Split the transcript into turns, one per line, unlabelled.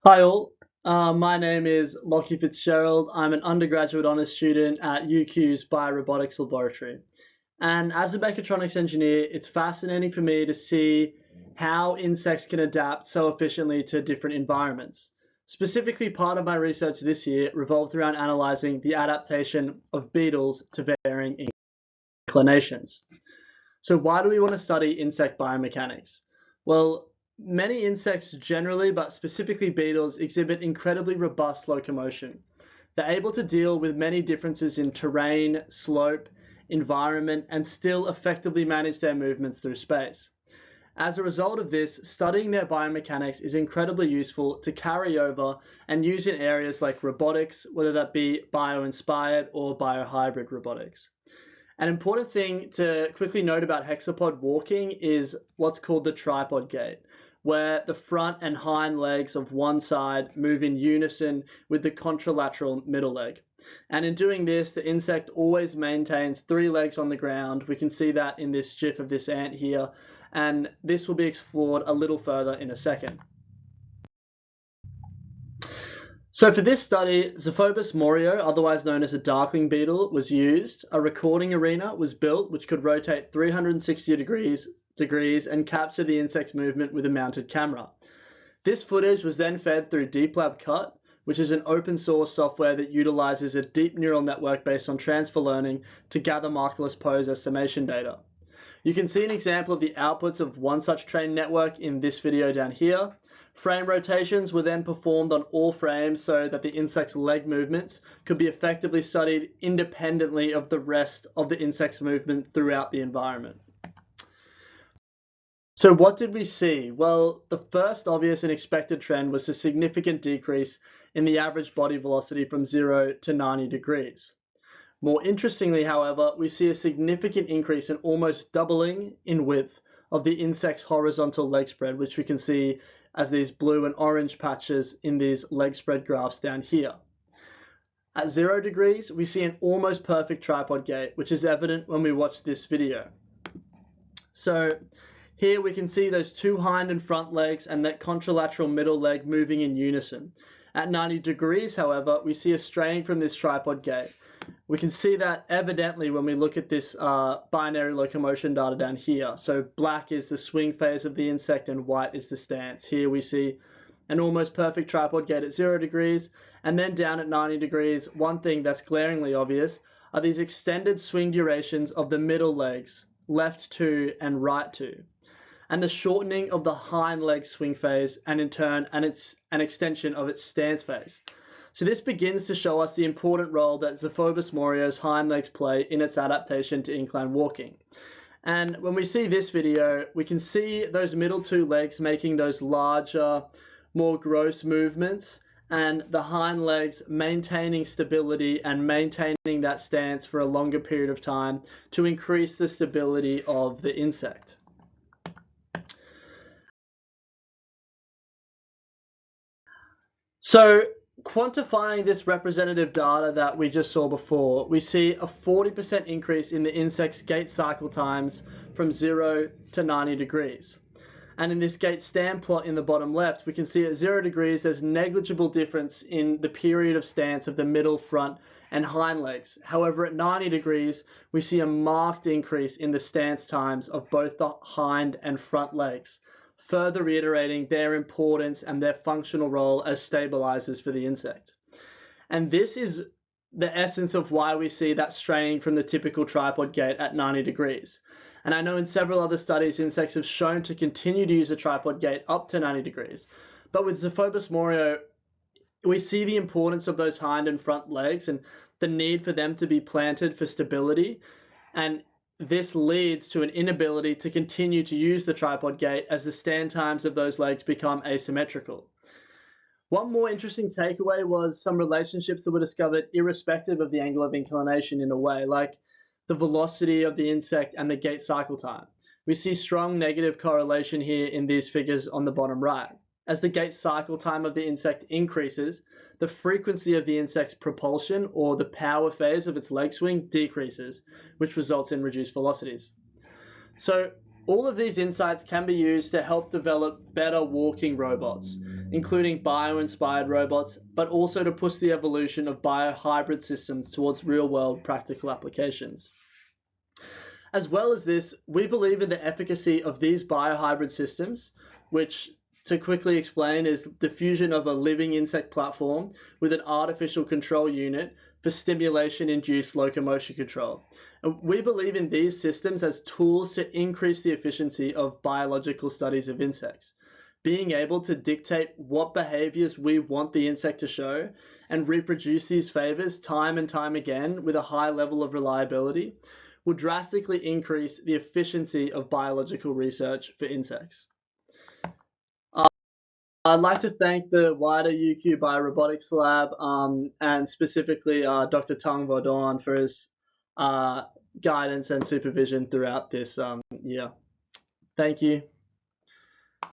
Hi all, my name is Lachlan Fitzgerald. I'm an undergraduate honours student at UQ's Biorobotics Laboratory. And as a mechatronics engineer, it's fascinating for me to see how insects can adapt so efficiently to different environments. Specifically, part of my research this year revolved around analysing the adaptation of beetles to varying inclinations. So why do we want to study insect biomechanics? Well, many insects generally, but specifically beetles, exhibit incredibly robust locomotion. They're able to deal with many differences in terrain, slope, environment, and still effectively manage their movements through space. As a result of this, studying their biomechanics is incredibly useful to carry over and use in areas like robotics, whether that be bio-inspired or biohybrid robotics. An important thing to quickly note about hexapod walking is what's called the tripod gait, where the front and hind legs of one side move in unison with the contralateral middle leg. And in doing this, the insect always maintains three legs on the ground. We can see that in this GIF of this ant here, and this will be explored a little further in a second. So for this study, Xephobus morio, otherwise known as a darkling beetle, was used. A recording arena was built which could rotate 360 degrees and capture the insect's movement with a mounted camera. This footage was then fed through DeepLab Cut, which is an open source software that utilizes a deep neural network based on transfer learning to gather markerless pose estimation data. You can see an example of the outputs of one such trained network in this video down here. Frame rotations were then performed on all frames so that the insect's leg movements could be effectively studied independently of the rest of the insect's movement throughout the environment. So what did we see? Well, the first obvious and expected trend was a significant decrease in the average body velocity from 0 to 90 degrees. More interestingly, however, we see a significant increase in almost doubling in width of the insect's horizontal leg spread, which we can see as these blue and orange patches in these leg spread graphs down here. At 0 degrees, we see an almost perfect tripod gait, which is evident when we watch this video. So here we can see those two hind and front legs and that contralateral middle leg moving in unison. At 90 degrees, however, we see a straying from this tripod gait. We can see that evidently when we look at this binary locomotion data down here. So black is the swing phase of the insect and white is the stance. Here we see an almost perfect tripod gait at 0 degrees, and then down at 90 degrees, one thing that's glaringly obvious are these extended swing durations of the middle legs, left 2 and right 2, and the shortening of the hind leg swing phase, and in turn an extension of its stance phase. So this begins to show us the important role that Xephobus morio's hind legs play in its adaptation to incline walking. And when we see this video, we can see those middle two legs making those larger, more gross movements, and the hind legs maintaining stability and maintaining that stance for a longer period of time to increase the stability of the insect. So quantifying this representative data that we just saw before, we see a 40% increase in the insect's gait cycle times from 0 to 90 degrees. And in this gait stand plot in the bottom left, we can see at 0 degrees there's negligible difference in the period of stance of the middle, front, and hind legs. However, at 90 degrees, we see a marked increase in the stance times of both the hind and front legs, further reiterating their importance and their functional role as stabilizers for the insect. And this is the essence of why we see that straying from the typical tripod gait at 90 degrees. And I know in several other studies, insects have shown to continue to use a tripod gait up to 90 degrees. But with Xephobus morio, we see the importance of those hind and front legs and the need for them to be planted for stability. And this leads to an inability to continue to use the tripod gait as the stand times of those legs become asymmetrical. One more interesting takeaway was some relationships that were discovered irrespective of the angle of inclination in a way, like the velocity of the insect and the gait cycle time. We see strong negative correlation here in these figures on the bottom right. As the gait cycle time of the insect increases, the frequency of the insect's propulsion, or the power phase of its leg swing, decreases, which results in reduced velocities. So all of these insights can be used to help develop better walking robots. including bio-inspired robots, but also to push the evolution of biohybrid systems towards real-world practical applications. As well as this, we believe in the efficacy of these biohybrid systems, which, to quickly explain, is the fusion of a living insect platform with an artificial control unit for stimulation-induced locomotion control. And we believe in these systems as tools to increase the efficiency of biological studies of insects. Being able to dictate what behaviors we want the insect to show and reproduce these favors time and time again with a high level of reliability will drastically increase the efficiency of biological research for insects. I'd like to thank the wider UQ Biorobotics Lab and specifically Dr. Thang Vo-Doan for his guidance and supervision throughout this year. Thank you.